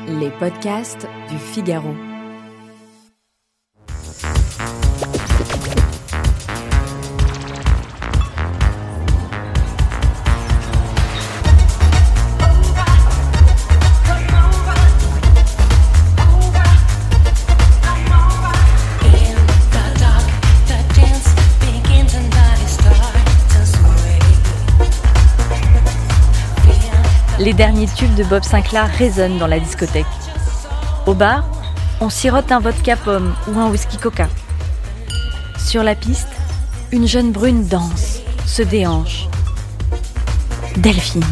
Les podcasts du Figaro. Les derniers tubes de Bob Sinclair résonnent dans la discothèque. Au bar, on sirote un vodka pomme ou un whisky coca. Sur la piste, une jeune brune danse, se déhanche. Delphine.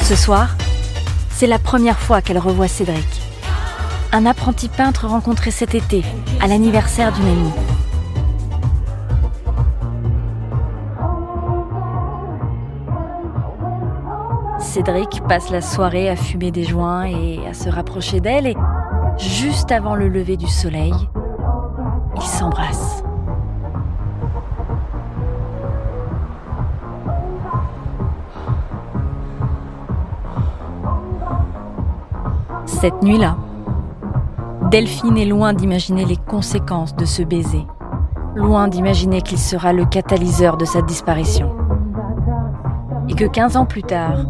Ce soir, c'est la première fois qu'elle revoit Cédric. Un apprenti peintre rencontré cet été, à l'anniversaire d'une amie. Cédric passe la soirée à fumer des joints et à se rapprocher d'elle, et juste avant le lever du soleil, ils s'embrassent. Cette nuit-là, Delphine est loin d'imaginer les conséquences de ce baiser, loin d'imaginer qu'il sera le catalyseur de sa disparition. Et que 15 ans plus tard,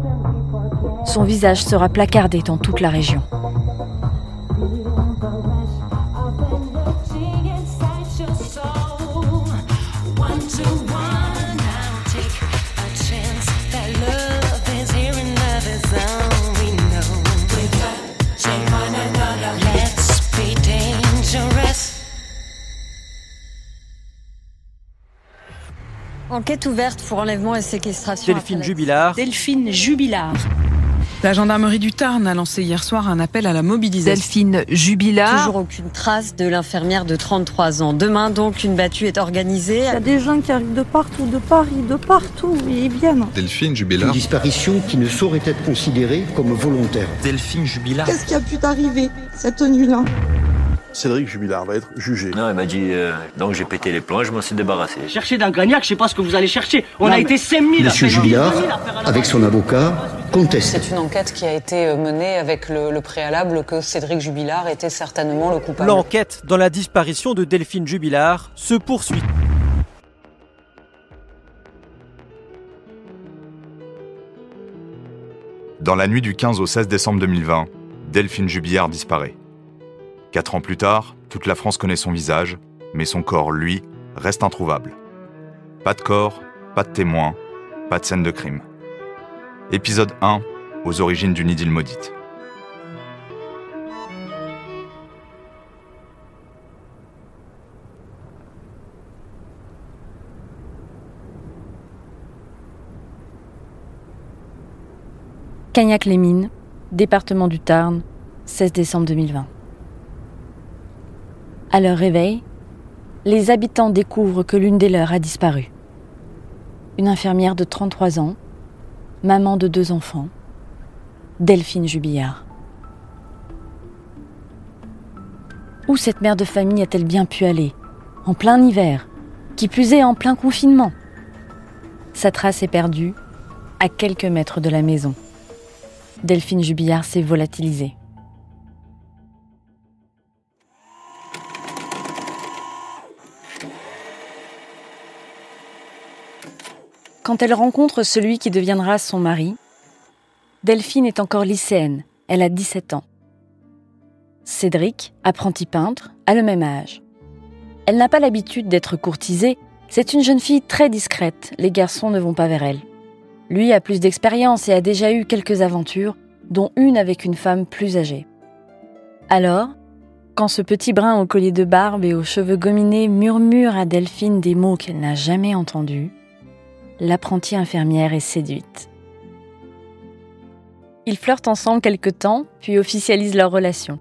son visage sera placardé dans toute la région. Enquête ouverte pour enlèvement et séquestration. Delphine Jubilard. Delphine Jubilard. La gendarmerie du Tarn a lancé hier soir un appel à la mobilisation. Delphine Jubilard. Toujours aucune trace de l'infirmière de 33 ans. Demain, donc, une battue est organisée. Il y a des gens qui arrivent de partout, de Paris, de partout, et ils viennent. Delphine Jubilard. Une disparition qui ne saurait être considérée comme volontaire. Delphine Jubilard. Qu'est-ce qui a pu t'arriver cette nuit-là ? Cédric Jubilard va être jugé. Non, elle m'a dit, donc j'ai pété les plombs, je m'en suis débarrassé. Cherchez dans Gagnac, je sais pas ce que vous allez chercher. On a été 5000. Monsieur Jubilard, avec son avocat, conteste. C'est une enquête qui a été menée avec le préalable que Cédric Jubilard était certainement le coupable. L'enquête dans la disparition de Delphine Jubilard se poursuit. Dans la nuit du 15 au 16 décembre 2020, Delphine Jubilard disparaît. 4 ans plus tard, toute la France connaît son visage, mais son corps, lui, reste introuvable. Pas de corps, pas de témoins, pas de scène de crime. Épisode 1, aux origines d'une idylle maudite. Cagnac-les-Mines, département du Tarn, 16 décembre 2020. À leur réveil, les habitants découvrent que l'une des leurs a disparu. Une infirmière de 33 ans, maman de 2 enfants, Delphine Jubilard. Où cette mère de famille a-t-elle bien pu aller, en plein hiver, qui plus est en plein confinement ? Sa trace est perdue, à quelques mètres de la maison. Delphine Jubilard s'est volatilisée. Quand elle rencontre celui qui deviendra son mari, Delphine est encore lycéenne, elle a 17 ans. Cédric, apprenti peintre, a le même âge. Elle n'a pas l'habitude d'être courtisée, c'est une jeune fille très discrète, les garçons ne vont pas vers elle. Lui a plus d'expérience et a déjà eu quelques aventures, dont une avec une femme plus âgée. Alors, quand ce petit brun au collier de barbe et aux cheveux gominés murmure à Delphine des mots qu'elle n'a jamais entendus, l'apprentie infirmière est séduite. Ils flirtent ensemble quelque temps, puis officialisent leur relation.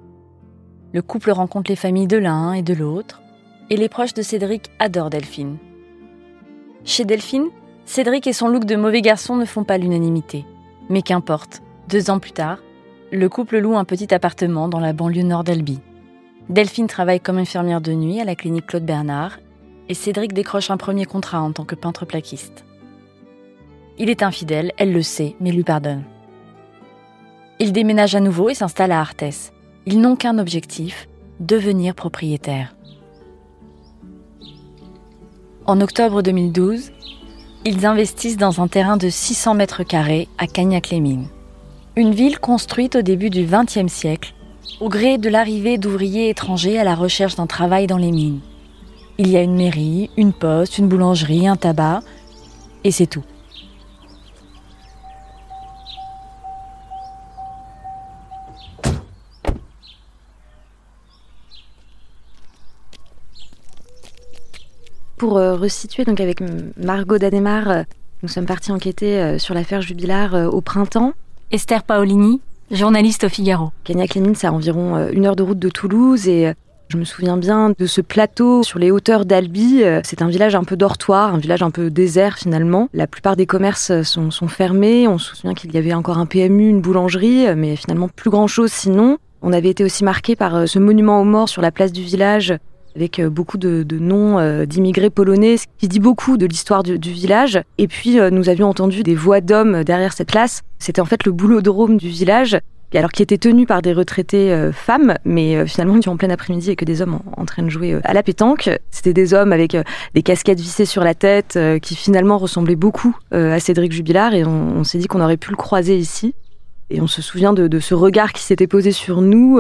Le couple rencontre les familles de l'un et de l'autre, et les proches de Cédric adorent Delphine. Chez Delphine, Cédric et son look de mauvais garçon ne font pas l'unanimité. Mais qu'importe, 2 ans plus tard, le couple loue un petit appartement dans la banlieue nord d'Albi. Delphine travaille comme infirmière de nuit à la clinique Claude Bernard et Cédric décroche un premier contrat en tant que peintre plaquiste. Il est infidèle, elle le sait, mais lui pardonne. Il déménage à nouveau et s'installe à Arthès. Ils n'ont qu'un objectif, devenir propriétaires. En octobre 2012, ils investissent dans un terrain de 600 mètres carrés à Cagnac-les-Mines. Une ville construite au début du XXe siècle, au gré de l'arrivée d'ouvriers étrangers à la recherche d'un travail dans les mines. Il y a une mairie, une poste, une boulangerie, un tabac, et c'est tout. Pour resituer, donc avec Margot Danemar, nous sommes partis enquêter sur l'affaire Jubilard au printemps. Esther Paolini, journaliste au Figaro. Cagnac-les-Mines, c'est à environ 1 heure de route de Toulouse et je me souviens bien de ce plateau sur les hauteurs d'Albi. C'est un village un peu dortoir, un village un peu désert finalement. La plupart des commerces sont fermés. On se souvient qu'il y avait encore un PMU, une boulangerie, mais finalement plus grand-chose sinon. On avait été aussi marqués par ce monument aux morts sur la place du village, avec beaucoup de noms d'immigrés polonais, ce qui dit beaucoup de l'histoire du village. Et puis, nous avions entendu des voix d'hommes derrière cette place. C'était en fait le boulodrome du village, alors qui était tenu par des retraités femmes, mais finalement, on était en plein après-midi et que des hommes en train de jouer à la pétanque. C'était des hommes avec des casquettes vissées sur la tête, qui finalement ressemblaient beaucoup à Cédric Jubilard, et on s'est dit qu'on aurait pu le croiser ici. Et on se souvient de ce regard qui s'était posé sur nous,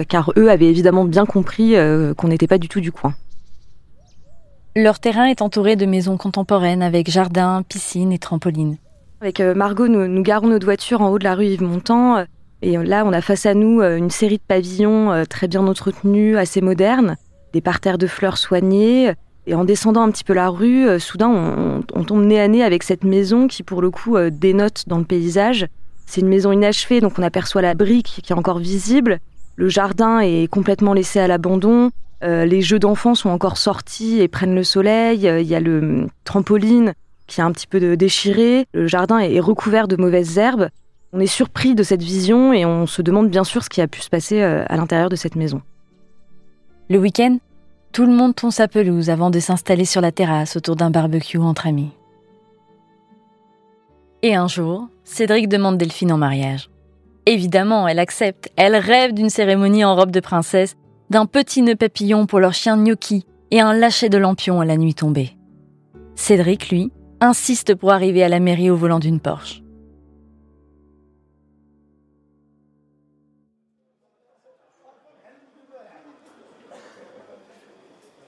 car eux avaient évidemment bien compris qu'on n'était pas du tout du coin. Leur terrain est entouré de maisons contemporaines avec jardin, piscine et trampoline. Avec Margot, nous garons notre voiture en haut de la rue Yves-Montand. Et là, on a face à nous une série de pavillons très bien entretenus, assez modernes, des parterres de fleurs soignés. Et en descendant un petit peu la rue, soudain, on tombe nez à nez avec cette maison qui, pour le coup, dénote dans le paysage. C'est une maison inachevée, donc on aperçoit la brique qui est encore visible. Le jardin est complètement laissé à l'abandon. Les jeux d'enfants sont encore sortis et prennent le soleil. Il y a le trampoline qui est un petit peu déchiré. Le jardin est recouvert de mauvaises herbes. On est surpris de cette vision et on se demande bien sûr ce qui a pu se passer à l'intérieur de cette maison. Le week-end, tout le monde tond sa pelouse avant de s'installer sur la terrasse autour d'un barbecue entre amis. Et un jour, Cédric demande Delphine en mariage. Évidemment, elle accepte. Elle rêve d'une cérémonie en robe de princesse, d'un petit nœud papillon pour leur chien Gnocchi et un lâcher de lampion à la nuit tombée. Cédric, lui, insiste pour arriver à la mairie au volant d'une Porsche.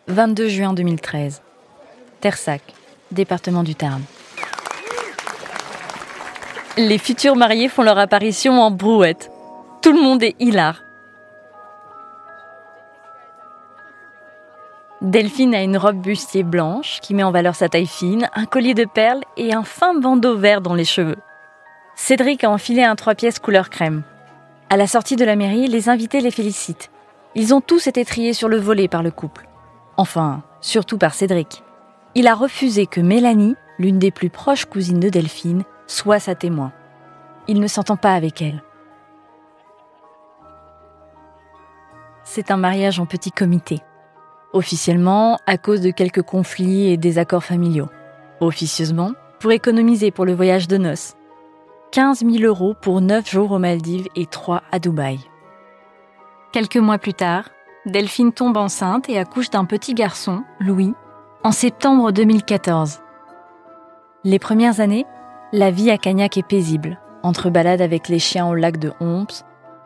« 22 juin 2013. Tersac, département du Tarn. Les futurs mariés font leur apparition en brouette. Tout le monde est hilar. Delphine a une robe bustier blanche qui met en valeur sa taille fine, un collier de perles et un fin bandeau vert dans les cheveux. Cédric a enfilé un 3 pièces couleur crème. À la sortie de la mairie, les invités les félicitent. Ils ont tous été triés sur le volet par le couple. Enfin, surtout par Cédric. Il a refusé que Mélanie, l'une des plus proches cousines de Delphine, soit sa témoin. Il ne s'entend pas avec elle. C'est un mariage en petit comité. Officiellement, à cause de quelques conflits et désaccords familiaux. Officieusement, pour économiser pour le voyage de noces. 15 000 € pour 9 jours aux Maldives et 3 à Dubaï. Quelques mois plus tard, Delphine tombe enceinte et accouche d'un petit garçon, Louis, en septembre 2014. Les premières années, la vie à Cagnac est paisible, entre balades avec les chiens au lac de Homps,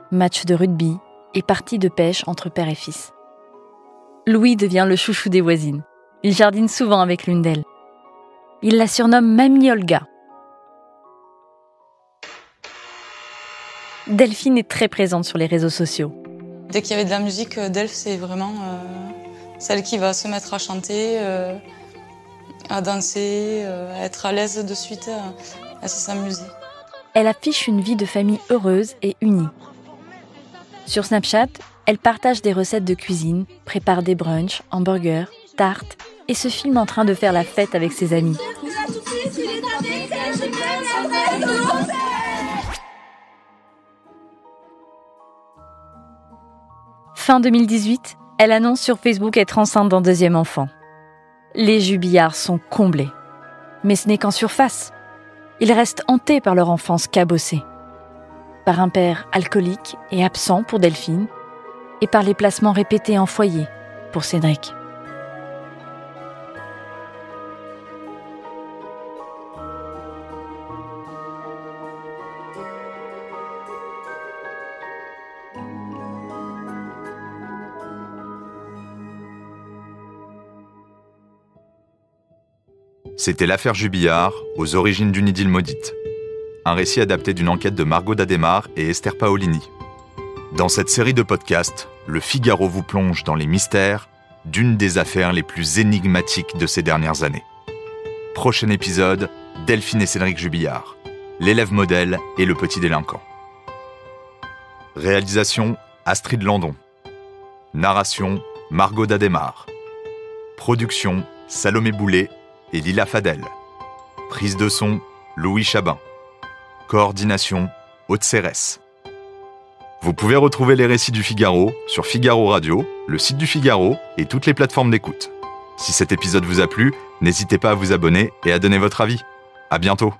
matchs de rugby et parties de pêche entre père et fils. Louis devient le chouchou des voisines. Il jardine souvent avec l'une d'elles. Il la surnomme Mamie Olga. Delphine est très présente sur les réseaux sociaux. Dès qu'il y avait de la musique, Delph, c'est vraiment celle qui va se mettre à chanter, à danser, à être à l'aise de suite, à s'amuser. Elle affiche une vie de famille heureuse et unie. Sur Snapchat, elle partage des recettes de cuisine, prépare des brunchs, hamburgers, tartes et se filme en train de faire la fête avec ses amis. Fin 2018, Elle annonce sur Facebook être enceinte d'un deuxième enfant. Les Jubillards sont comblés. Mais ce n'est qu'en surface. Ils restent hantés par leur enfance cabossée. Par un père alcoolique et absent pour Delphine, et par les placements répétés en foyer pour Cédric. C'était l'affaire Jubillard, aux origines d'une idylle maudite. Un récit adapté d'une enquête de Margot Dademar et Esther Paolini. Dans cette série de podcasts, Le Figaro vous plonge dans les mystères d'une des affaires les plus énigmatiques de ces dernières années. Prochain épisode, Delphine et Cédric Jubillard, l'élève modèle et le petit délinquant. Réalisation, Astrid Landon. Narration, Margot Dademar. Production, Salomé Boulet et Lila Fadel. Prise de son, Louis Chabin. Coordination, Aude Cérès. Vous pouvez retrouver les récits du Figaro sur Figaro Radio, le site du Figaro et toutes les plateformes d'écoute. Si cet épisode vous a plu, n'hésitez pas à vous abonner et à donner votre avis. À bientôt.